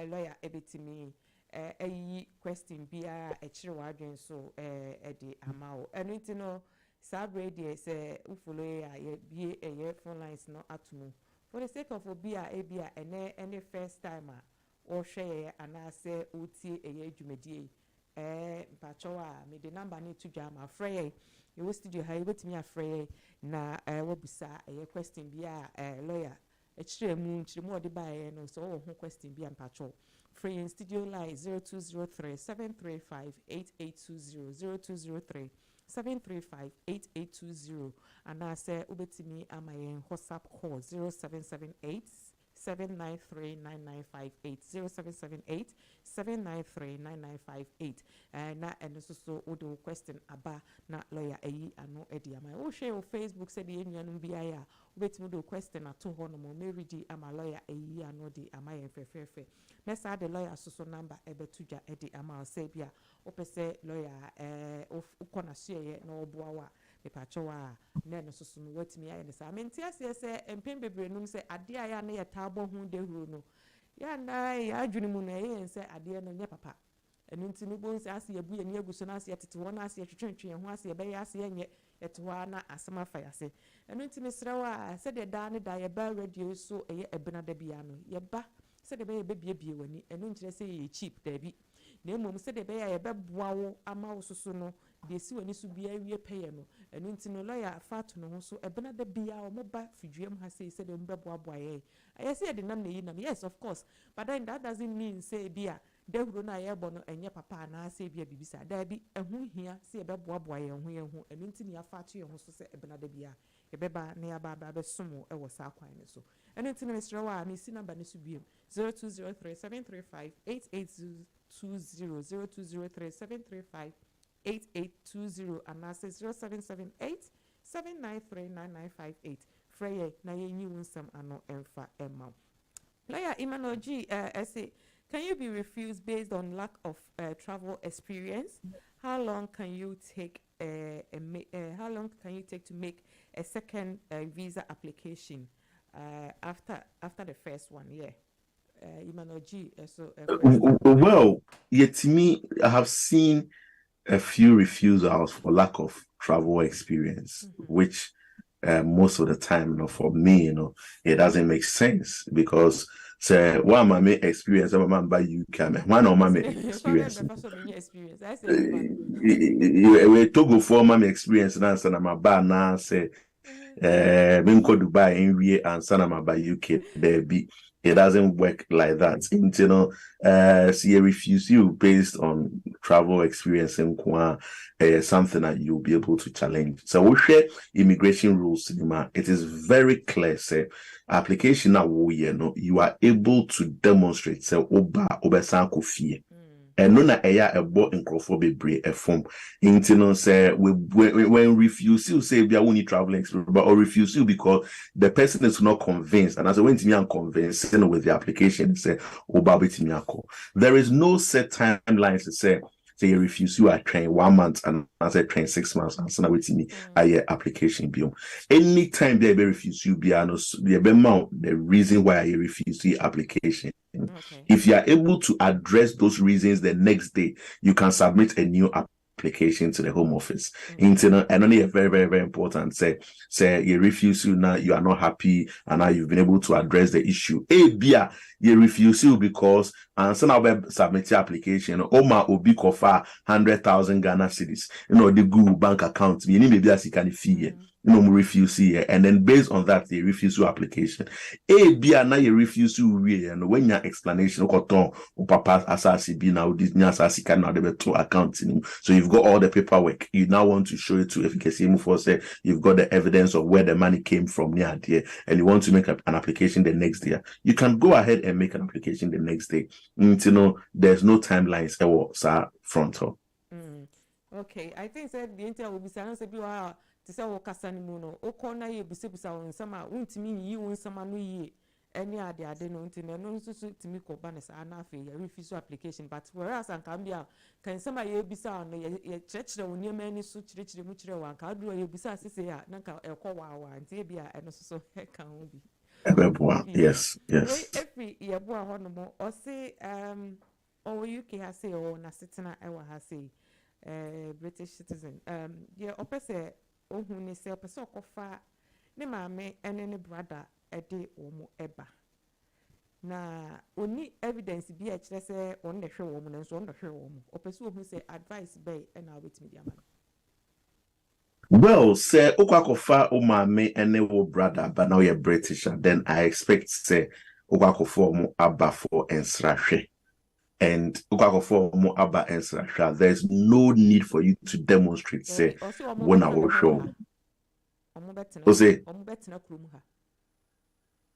lawyer a bit to me a question be a children so a the amount and it know Sabre say follow be a year phone lines no atumu for the sake of obia and any first timer or share and I say uti a year jumedi pachoa me the number need to jam a fray you was studio high with me a fray na wobisa a question be a lawyer extreme moon more the buy no so question be and patrol free in studio line 0203 735 8820 0203 735-8820 and I say ubetimi amayen WhatsApp call 0778 793-9958 0778-793-9958 na and so odo question aba na lawyer ayi ano edi ama o share on Facebook say the enuanum biaya ubetimi do question ato ho no mo meridi ama lawyer ayi ano di ama yen fefefe na sa the lawyer so number ebetuja edi ama say bia opese lawyer ukona share na oboawa mepachowa na no so no watimi aye sa mentia se empem bebrenum se ade aya na ye tabo hu de huru no ya na ya adwuni mu na ye se ade no nya papa enu ntinu bo nse ase ebu ye ne aguso na ase tete wona ase twetwetwe ho ase be ya ase nye etwa na asema fa yase enu ntimi srewa se de da ne da ye ba radio so eye ebena da bia no ye ba se de be ye bebie wani enu ntire se ye cheap da bi na emom se de be ye beboa wo ama wo soso no de si wani so bia wie peye no enu ntino lawyer fat no ho so ebena da bia o moba fidwem ha se de mbeboaboa ye ayese de nam na yi nam yes of course but then that doesn't mean say bia dehuro na ye bo no enye papa na se bia bibisa da bi ehu hia se ebeboaboa ye ho enu ntini afat ye ho so se ebena da bia ebeba na ya ba be somo e wo sa kwan ne so enu ntini mesre wa mi si number ne so biem 0203-735-8820 0203-735-8820 and I say 0778-793-9958 Freye na yenyi unsam ano emfa emma lawyer Emmanuel G say can you be refused based on lack of travel experience? How long can you take to make a second visa application after the first one? Emmanuel G well, yet to me, I have seen a few refusals for lack of travel experience, which most of the time, for me, it doesn't make sense because say one my experience, I'm a by UK, one of my experience. We Togo for my experience, and answer my bar now say, Minko Dubai in and Sanama by UK, there be. It doesn't work like that. See, refuse you based on travel experience and something that you'll be able to challenge. So we share immigration rules. It is very clear. Say application now, you are able to demonstrate. Say oba sanko fear. And no na eya ebo nkrofo bebre efom intino say when refuse you say bia woni traveling experience but or refuse you because the person is not convinced and as when to me unconvinced with the application say oba betimi akọ there is no set timeline to say you refuse you are train 1 month and as I train 6 months and so with me application biom anytime they refuse you be the reason why I refuse the application. Okay. If you are able to address those reasons the next day, you can submit a new application to the Home Office. And only a very, very, very important. Say you refuse you now, you are not happy, and now you've been able to address the issue. Bia, you refuse you because and so now submit your application. Oma Obi Kofa 100,000 Ghana cedis. The Google bank account. You need maybe as you can fee. Refuse here, and then based on that, they refuse your application. Bia now you refuse you and when your explanation papa asasi be now this asasi can now the two accounts. So you've got all the paperwork. You now want to show it to efficacy move for say you've got the evidence of where the money came from near there, and you want to make an application the next day. You can go ahead and make an application the next day. There's no timelines frontal. Okay, I think said the interview will be silent. To say o kasa ni mu no o ko na ye busebusa won sama untimi yi won sama no yi any ade no ntime no nso timi ko ba ne sa na afi ya refuse application but whereas an kan bia kan sama ye bisa no ye chechire won niam ani so chirechire mu chire wan ka do ye bisa sese ya na ka e ko wa ntie bia eno so kan ho bi yes every ye bo ho no mo o say o UK ha say o na setena e wa ha say British citizen ye opese ohun ni se opese okofa ne maame ene ne brother ede omo eba na oni evidence bi a kire se on de hwe omo na so on de hwe omo opese ohun se advice bay na wait me dia man. Well, say okwakofa o maame ene wo brother but now you're British, then I expect say okwakofa omo aba for ensrahwe. And there's no need for you to demonstrate. Say when I will show.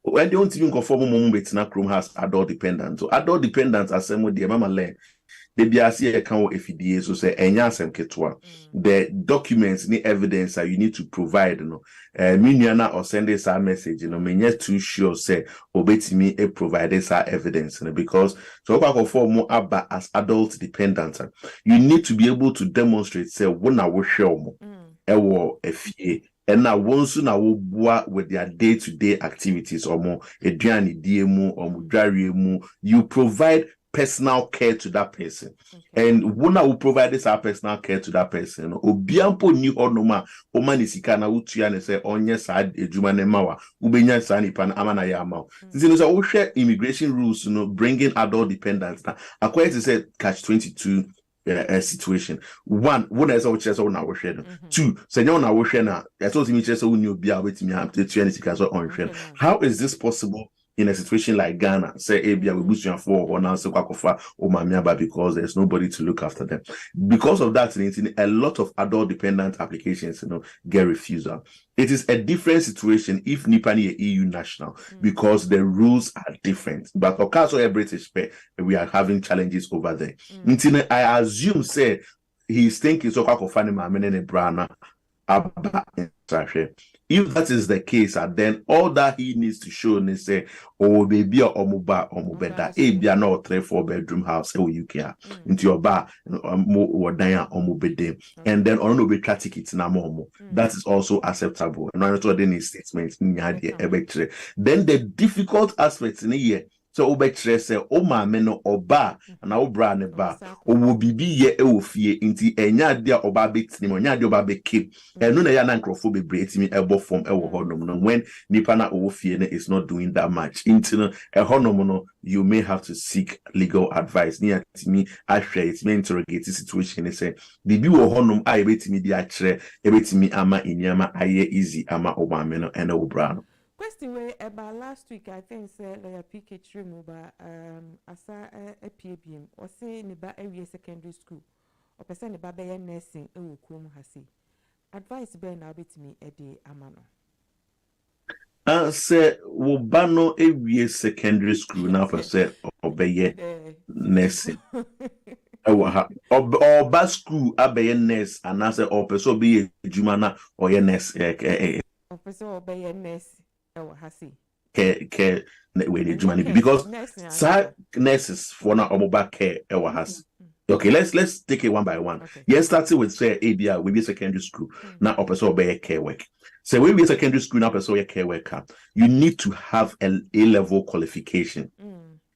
When don't even conform mom betina chrome has adult dependent. So adult dependent as some the mama learn. They be as here account FDA so say enyasem ketwa. The documents ni evidence that you need to provide miniana or send us a message me too sure say obetimi e provide us evidence because so conform aba as adult dependent you need to be able to demonstrate say when I will show mo ewo efie and now once na wo boa with their day-to-day activities or more eduani diemu or mudari you provide personal care to that person. And when I will provide this personal care to that person, obiampo ni onoma omanisika na utuya ne say onye sad ejuma ne mawa ubenya sani pan amana ya mawa. Since no we share immigration rules, bringing adult dependents. Now, according to say catch 22 situation. One, when I saw chess on our share. Two, say no na we share na. I told him chess on you be with me am to on share. How is this possible? In a situation like Ghana, say Abia we boost you for or now so kwakofa or mamiaba because there's nobody to look after them. Because of that, a lot of adult dependent applications, get refusal. It is a different situation if Nipani a EU national because the rules are different. But Okaso a British pay, we are having challenges over there. I assume say he's thinking so kwakofa ni mamene brana. If that is the case, then all that he needs to show is say, oh baby or mobeda, be no 3-4 bedroom house UK into your bar or daya or mobede, and then on be ticket na momo. That is also acceptable. And I told any statements then the difficult aspects in a year. So obetre say o ma me no oba na obra ne ba owo bibi ye e ofie nti enya de oba betini mo nya de oba bekem eno na ya na nkrofo bebre etimi ebo form e wo honom no when nipa na ofie ne is not doing that much nti no e honom no you may have to seek legal advice near timi ahwe it may interrogate the situation e say bibi wo honom a ebetimi di akere ebetimi ama enyama aye easy ama oba me no ene obra no. Question way about last week, I think say lawyer PK Trimuba asa a PBM or say niba every secondary school or person niba be nursing e wokum hasi. Advice be na bit me e dey amano. Say wo bano every secondary school now per se obey nursing. Or bas school abeye nurse and I say or person be jumana or ye nurse or person obey nurse. Care because nurses for now mobile care has. Okay, let's take it one by one. Okay. Yes, starting with say ABR we be secondary school now also be care work. So we be secondary school now also care worker. You need to have an A-level qualification.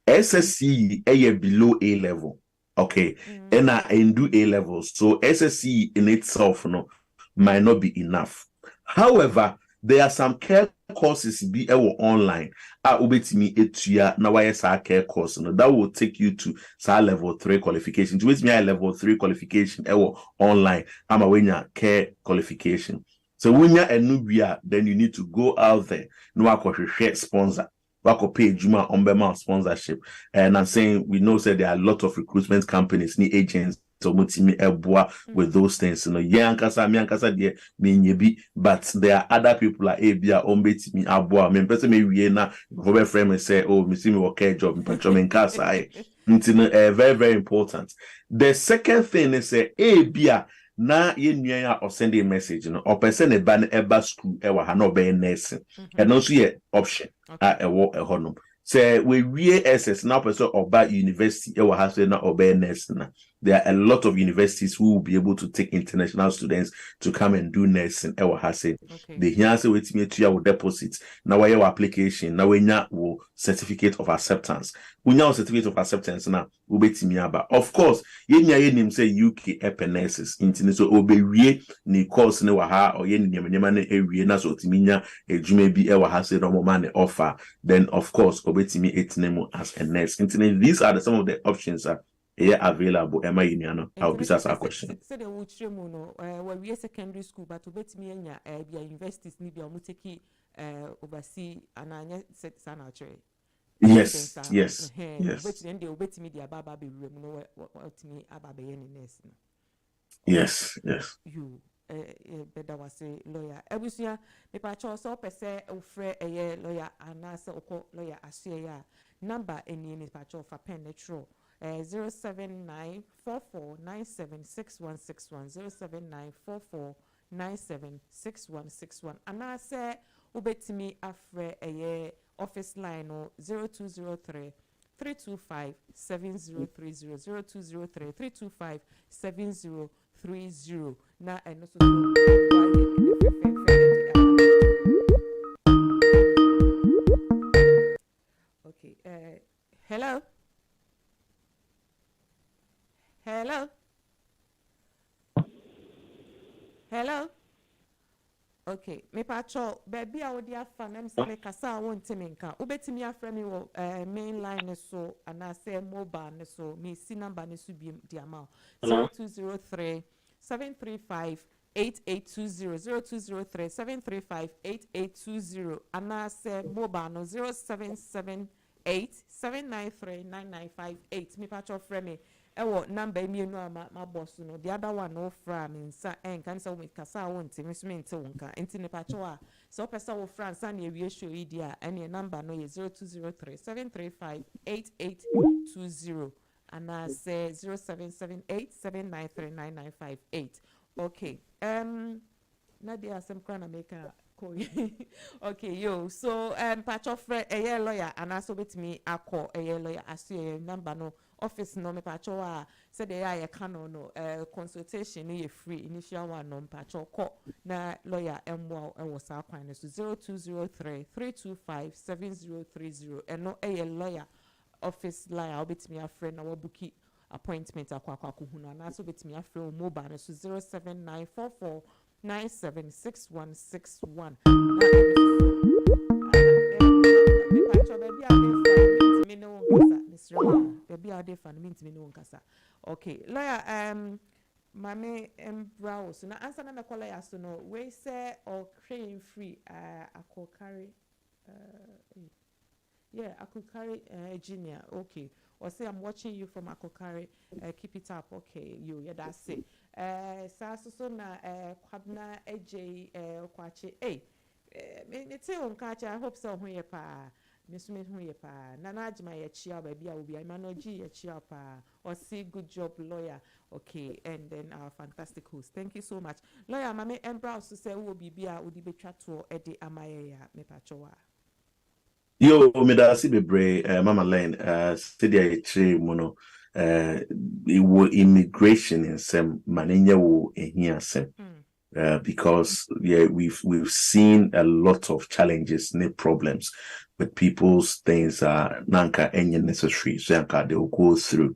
SSC a below A level. Okay, and I do A levels, so SSC in itself might not be enough. However, there are some care courses be online. Ubetimi etuya na why care course that will take you to level 3 qualification. To which me level 3 qualification online. I'm a care qualification. So when you're a newbie, then you need to go out there. No share sponsor. Wako pay Juma Ombema sponsorship. And I'm saying we know that there are a lot of recruitment companies, ni agents, so with those things. Me but there are other people like Abia Ombeti me Abua. Me person me Vienna, Robert Frame say, oh, me see me work a job, me casa. Very, very important. The second thing is Abia. Na ye nua or send a message or person a ban eba school ha no be nursing and also ye option a honum say we SS now person oba university has na oba nursing. There are a lot of universities who will be able to take international students to come and do nursing the here say wait me to your deposit now why your application now when you certificate of acceptance when your certificate of acceptance now will be aba of course ye nim say UK nurses so obewie ni course ne wa ha or ye nyama na ewie na so timinya edwuma bi ha say no man offer then of course obetimi etinemu as a nurse these are some of the options available. Am I in I'll be asked a question. Say the Wuchemu no we secondary school but obetimi enya bia universities ni bia omuteki oversee ananya set sana chere. Yes. Obetimi dia baba be rem no otimi aba be ye nurse no. Yes. You better was a lawyer. Ebusia me pa cho so pese ofre eye lawyer anase okọ lawyer asye number eni ni pa cho fa pen netro 07944976161 07944976161 anase ubetimi afre eye office line no 0203 325 7030 0203 325 7030 na eno so okay hello okay me pacho baby a wodi afa na mse me kasa wonte me nka obetimi afra me wo main line ne so ana say mobile ne so me si number ne so bi di amount 0203 735 8820 0203 735 8820 ana say mobile no 0778 793 9958 me pacho frɛ me ewo number mi enu ama ma boss no the other one no fra me nsa kan say we kasa wonte me so me nte wonka enti ne pacho a so pesa wo fra nsa na ewie show yi dia ene number no ye 0203 735 8820 and I say 0778 793 9958 okay na dia some kind of make okay yo so pacho frɛ eye lawyer and also with me akọ eye lawyer asu number no office no me pacho a said they are canon no consultation ni free initial one no pacho call na lawyer emwa e was akwan so 0203 325 7030 and no lawyer office lawyer obetimi afrɛ na wabuki appointment akwa hunu na so betimi afrɛ mobile so 07944 976161 okay lawyer mame browse na answer na me call lawyer so no we say or claim free I could carry junior okay or say I'm watching you from Akokari keep it up okay that's it so na kwabna AJ kwache me te on kacha I hope so hoye pa me so me hoye pa na ajima ye chia ba bia obi I manoji ye chia pa or say good job lawyer okay and then our fantastic host thank you so much lawyer mame embrowse to say wo bibia odi betwa to e de amaye ya me pachowa yo me da si bebre mama line steady a tre mu no immigration in some manenya wo ehia sem because we've seen a lot of challenges, no problems with people's things nanka any necessary, so they will go through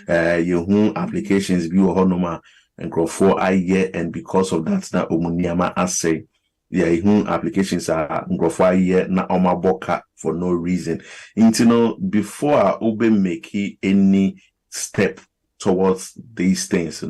your applications be honoma and grow for I year, and because of that na omuniama assay applications are ngofwa year na omaboka for no reason. Before ube make any step towards these things,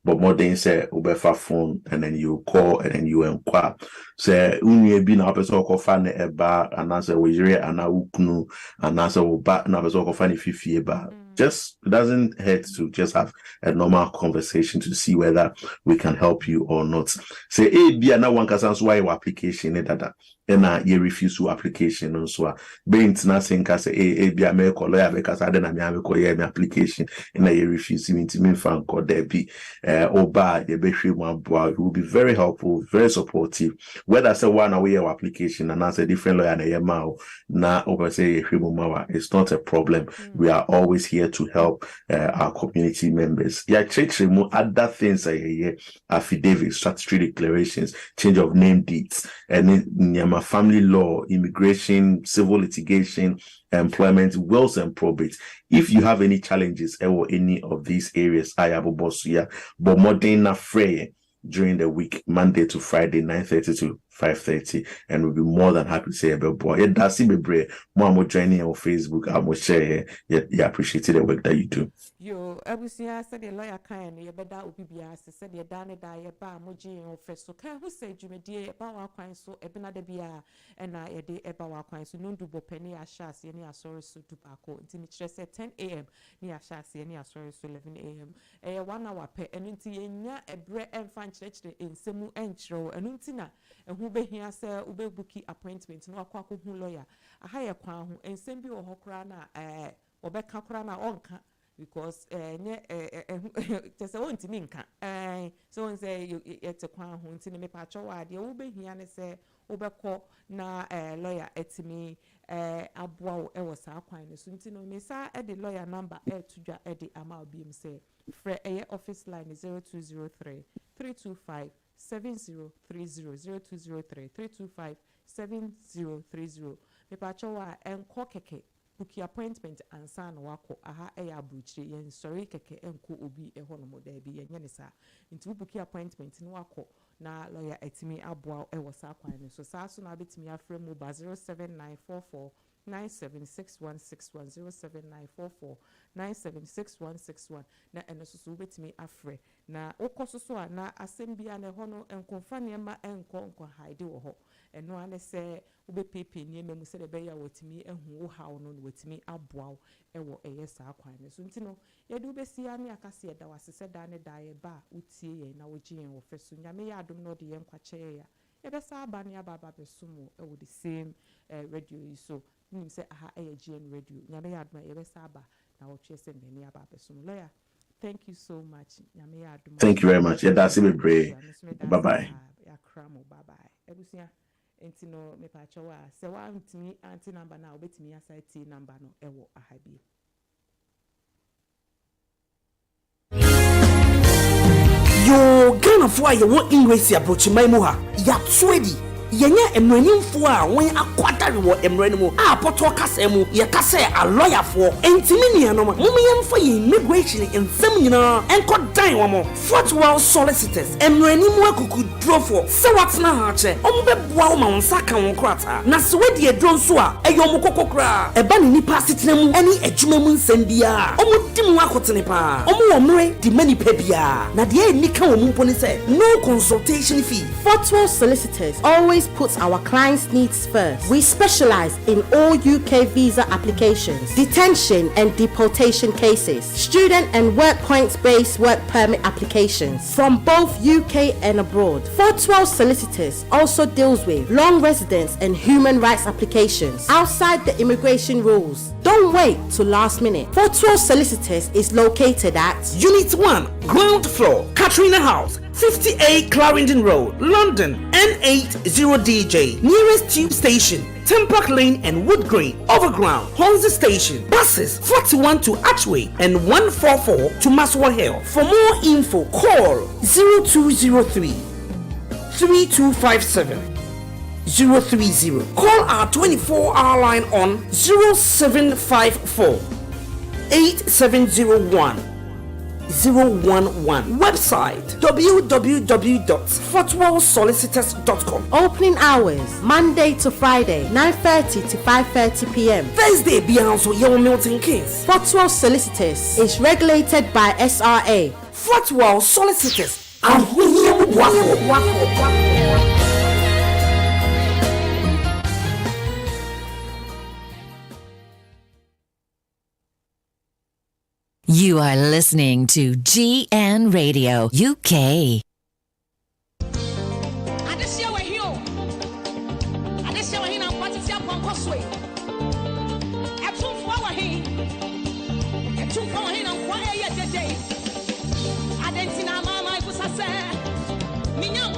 but more than say ubefa phone and then you call and then you inquire. Say unye bi na person ko fa na eba anase wejire ana uknu anase oba na person ko fa ni fifi eba. Just it doesn't hurt to just have a normal conversation to see whether we can help you or not. Say bi na one person so why your application dada na you refuse to application on so be international say bi me call lawyer because I na me call your application na you refuse me fan call there be oba you be it will be very helpful, very supportive. Whether say one away your application and answer different lawyer na your mouth na over say it's not a problem. We are always here to help our community members. Church remove other things affidavits, statutory declarations, change of name deeds, and family law, immigration, civil litigation, employment, wills and probate. If you have any challenges or any of these areas, I have a boss here, but more than afraid during the week, Monday to Friday, 9:30 to 5:30, and we'll be more than happy to say about boy. That's it, Mom joining on Facebook. I will share. Yeah, appreciate the work that you do. Yo, Abusia said the lawyer kind, you better be biased, said the Dana die bar, Moji or Festo. Can who said you may dear Bawa coin so Ebena de Bia and I a day Ebawa coin so no do penny a shas, any a sorry so to Paco. Until it said 10 a.m. near shas, any a sorry so 11 a.m. A 1 hour pay and until a bread and fan church in Semu Entro and Untina and who be here say ube bookie appointment no akwa hu lawyer a higher kwa hu and send you hokra na obeka kra na onka because just want minka so on say you yet kwa hu ntine me pa cho wa de ube here ne say obeko na lawyer etimi aboa wo e wo sa kwan ne so ntino me sa e the lawyer number tudwa e the ama obi m say free office line 0203 325 7030 0203 325 7030. Me pacho wa enko keke bookie appointment ansa na wako aha eya buchire yen sorry keke enko obi e hono mo da bi yen ne sa nti bookie appointment no wako na lawyer etimi aboa e wo sa kwan ne so sa so na betimi afre mu ba 07944 976161 07944 976161 na eno so betimi afre na okososo a na asembia na hono enkonfa niema enko haide wo ho eno ane se obepepe niema mu se de be ya wotimi ehu wo hawo no wotimi aboa ewo eyesa akwan ne so ntino ye de obesi ani akase ye da wasese da ne da ye ba utie ye na wogie wo feso nyame ya adom no de ye nkwache ya yebesa aba ne aba besumo ewo the same radio yi so nim say aha GN radio nyame ya adom yebesa aba na wo twe se ne aba besumo lawyer. Thank you so much. Thank you very much. Yeah, that's it. Bye bye. Bye bye. Ebusia entino me pa chowa se wa ntimi anti number na obetimi asite number no ewo ahabi. Yo Ghana for you want English approach my muha. Ya twedi. Yenya emranimfo a won akwatare wo emranimu a poto kasa mu ye kasa a lawyer for entimi nianom mumyemfo ye immigration ensem nyina enko dan wo mo Fortwell Solicitors emranimu akuku drofo se watna ha che ombeboa wo ma wonsa kan won krata na se wedi edro nso a eyom kokokra eba ni nipa sitena mu ani adwuma mu nsem bia omudim akotene pa omu wo mre di mani pa bia na de enika wo mu poni se no consultation fee. Fortwell Solicitors always puts our clients' needs first. We specialize in all UK visa applications, detention and deportation cases, student and work points-based work permit applications from both UK and abroad. Fortwell Solicitors also deals with long residence and human rights applications outside the immigration rules. Don't wait till last minute. Fortwell Solicitors is located at Unit 1, ground floor, Katrina House, 58 Clarendon Road, London, N80DJ. Nearest tube station, Tempark Lane and Wood Green. Overground, Hornsey Station. Buses 41 to Archway and 144 to Maswa Hill. For more info, call 0203 3257 030. Call our 24-hour line on 0754 8701 011. Website www.fortwellsolicitors.com. Opening hours Monday to Friday 9:30 to 5:30 p.m. Thursday Beyonce Young Milton Keynes. Fortwell Solicitors is regulated by SRA. Fortwell Solicitors. And You are listening to GN Radio UK. Minha